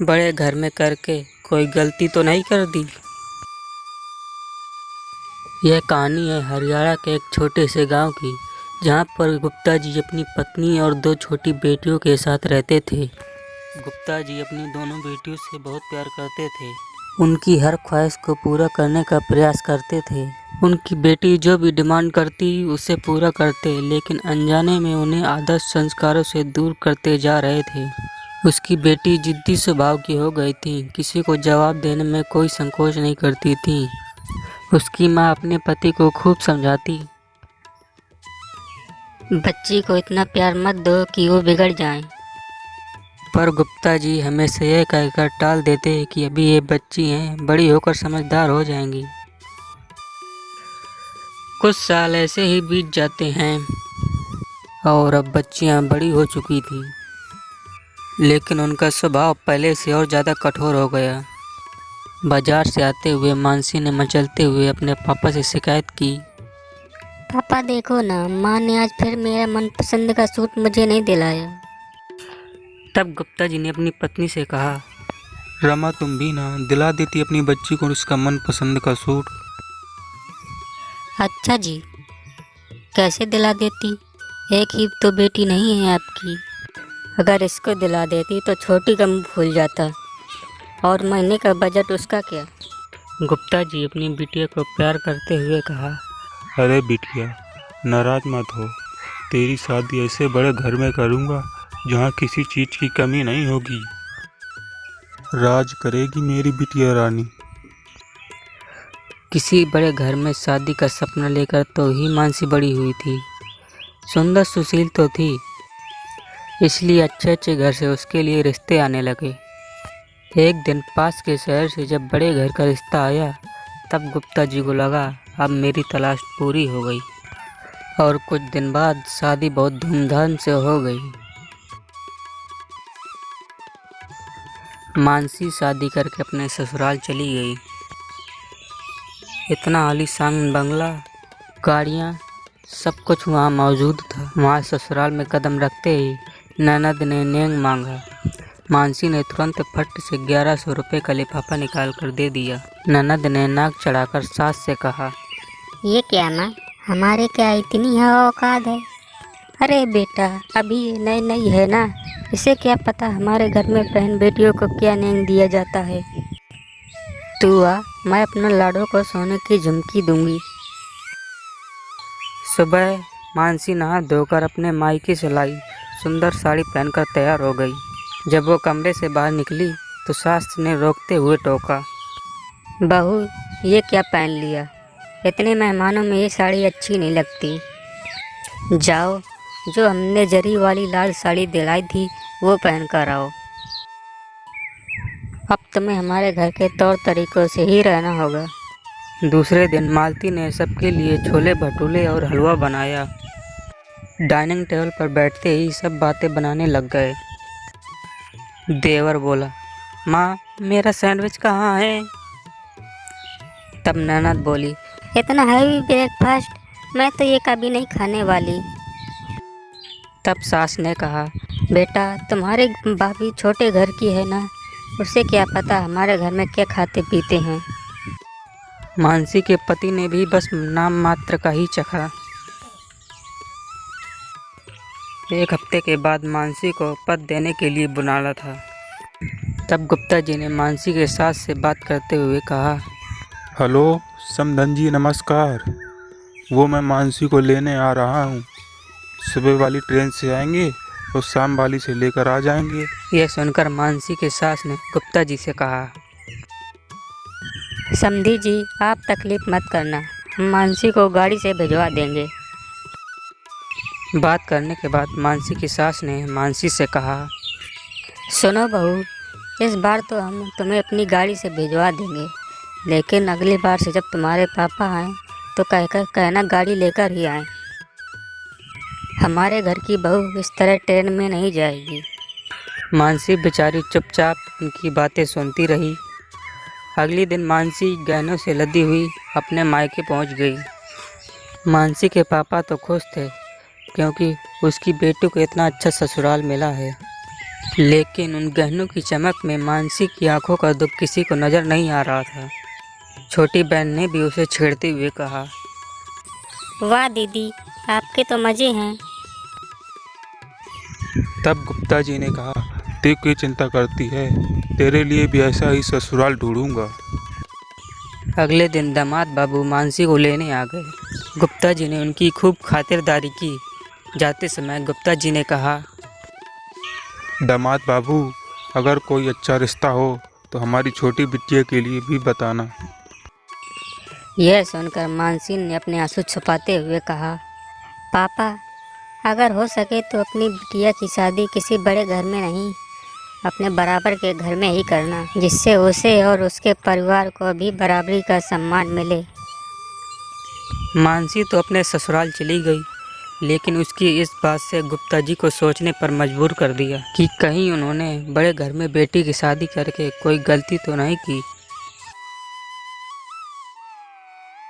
बड़े घर में करके कोई गलती तो नहीं कर दी। यह कहानी है हरियाणा के एक छोटे से गांव की, जहां पर गुप्ता जी अपनी पत्नी और 2 छोटी बेटियों के साथ रहते थे। गुप्ता जी अपनी दोनों बेटियों से बहुत प्यार करते थे। उनकी हर ख्वाहिश को पूरा करने का प्रयास करते थे। उनकी बेटी जो भी डिमांड करती उसे पूरा करते, लेकिन अनजाने में उन्हें आदर्श संस्कारों से दूर करते जा रहे थे। उसकी बेटी जिद्दी स्वभाव की हो गई थी, किसी को जवाब देने में कोई संकोच नहीं करती थी। उसकी माँ अपने पति को खूब समझाती, बच्ची को इतना प्यार मत दो कि वो बिगड़ जाए। पर गुप्ता जी हमेशा यह कहकर टाल देते कि अभी ये बच्ची हैं, बड़ी होकर समझदार हो जाएंगी। कुछ साल ऐसे ही बीत जाते हैं और अब बच्चियां बड़ी हो चुकी थी, लेकिन उनका स्वभाव पहले से और ज़्यादा कठोर हो गया। बाजार से आते हुए मानसी ने मचलते हुए अपने पापा से शिकायत की, पापा देखो ना, माँ ने आज फिर मेरा मनपसंद का सूट मुझे नहीं दिलाया। तब गुप्ता जी ने अपनी पत्नी से कहा, रमा तुम भी ना दिला देती अपनी बच्ची को उसका मनपसंद का सूट। अच्छा जी, कैसे दिला देती? एक ही तो बेटी नहीं है आपकी। अगर इसको दिला देती तो छोटी का मुँह फूल जाता, और महीने का बजट उसका क्या। गुप्ता जी अपनी बिटिया को प्यार करते हुए कहा, अरे बिटिया, नाराज मत हो। तेरी शादी ऐसे बड़े घर में करूँगा जहाँ किसी चीज़ की कमी नहीं होगी। राज करेगी मेरी बिटिया रानी। किसी बड़े घर में शादी का सपना लेकर तो ही मानसी बड़ी हुई थी। सुंदर सुशील तो थी, इसलिए अच्छे अच्छे घर से उसके लिए रिश्ते आने लगे। एक दिन पास के शहर से जब बड़े घर का रिश्ता आया, तब गुप्ता जी को लगा अब मेरी तलाश पूरी हो गई। और कुछ दिन बाद शादी बहुत धूमधाम से हो गई। मानसी शादी करके अपने ससुराल चली गई। इतना आलीशान बंगला, गाड़ियाँ, सब कुछ वहाँ मौजूद था। वहाँ ससुराल में कदम रखते ही ननद ने नेंग मांगा। मानसी ने तुरंत फट से 1100 रुपये का लिफाफा निकाल कर दे दिया। ननद ने नाक चढ़ाकर सास से कहा, ये क्या माँ, हमारे क्या इतनी है औकात है? अरे बेटा, अभी ये नई नई है ना, इसे क्या पता हमारे घर में बहन बेटियों को क्या नेंग दिया जाता है। तू आ, मैं अपने लाडो को सोने की झुमकी दूंगी। सुबह मानसी नहा धोकर अपने मायके से लाई सुंदर साड़ी पहनकर तैयार हो गई। जब वो कमरे से बाहर निकली तो सास ने रोकते हुए टोका, बहू, ये क्या पहन लिया? इतने मेहमानों में ये साड़ी अच्छी नहीं लगती। जाओ, जो हमने जरी वाली लाल साड़ी दिलाई थी वो पहन कर आओ। अब तुम्हें हमारे घर के तौर तरीकों से ही रहना होगा। दूसरे दिन मालती ने सबके लिए छोले भटूरे और हलवा बनाया। डाइनिंग टेबल पर बैठते ही सब बातें बनाने लग गए। देवर बोला, माँ मेरा सैंडविच कहाँ है? तब ननद बोली, इतना हैवी ब्रेकफास्ट मैं तो ये कभी नहीं खाने वाली। तब सास ने कहा, बेटा, तुम्हारी भाभी छोटे घर की है ना, उसे क्या पता हमारे घर में क्या खाते पीते हैं। मानसी के पति ने भी बस नाम मात्र का ही चखा। एक हफ्ते के बाद मानसी को पद देने के लिए बुलाना था। तब गुप्ता जी ने मानसी के सास से बात करते हुए कहा, हेलो समधन जी, नमस्कार। वो मैं मानसी को लेने आ रहा हूँ। सुबह वाली ट्रेन से आएंगे और शाम वाली से लेकर आ जाएंगे। यह सुनकर मानसी के सास ने गुप्ता जी से कहा, समधी जी, आप तकलीफ मत करना, हम मानसी को गाड़ी से भिजवा देंगे। बात करने के बाद मानसी की सास ने मानसी से कहा, सुनो बहू, इस बार तो हम तुम्हें अपनी गाड़ी से भिजवा देंगे, लेकिन अगली बार से जब तुम्हारे पापा आएँ तो कहना गाड़ी लेकर ही आएँ। हमारे घर की बहू इस तरह ट्रेन में नहीं जाएगी। मानसी बेचारी चुपचाप उनकी बातें सुनती रही। अगले दिन मानसी गहनों से लदी हुई अपने मायके पहुंच गई। मानसी के पापा तो खुश थे, क्योंकि उसकी बेटी को इतना अच्छा ससुराल मिला है। लेकिन उन गहनों की चमक में मानसी की आंखों का दुख किसी को नजर नहीं आ रहा था। छोटी बहन ने भी उसे छेड़ते हुए कहा, वाह दीदी, आपके तो मज़े हैं। तब गुप्ता जी ने कहा, तू क्यों चिंता करती है, तेरे लिए भी ऐसा ही ससुराल ढूंढूंगा। अगले दिन दामाद बाबू मानसी को लेने आ गए। गुप्ता जी ने उनकी खूब खातिरदारी की। जाते समय गुप्ता जी ने कहा, दामाद बाबू, अगर कोई अच्छा रिश्ता हो तो हमारी छोटी बिटिया के लिए भी बताना। यह सुनकर मानसी ने अपने आंसू छुपाते हुए कहा, पापा, अगर हो सके तो अपनी बिटिया की शादी किसी बड़े घर में नहीं, अपने बराबर के घर में ही करना, जिससे उसे और उसके परिवार को भी बराबरी का सम्मान मिले। मानसी तो अपने ससुराल चली गई, लेकिन उसकी इस बात से गुप्ता जी को सोचने पर मजबूर कर दिया कि कहीं उन्होंने बड़े घर में बेटी की शादी करके कोई गलती तो नहीं की।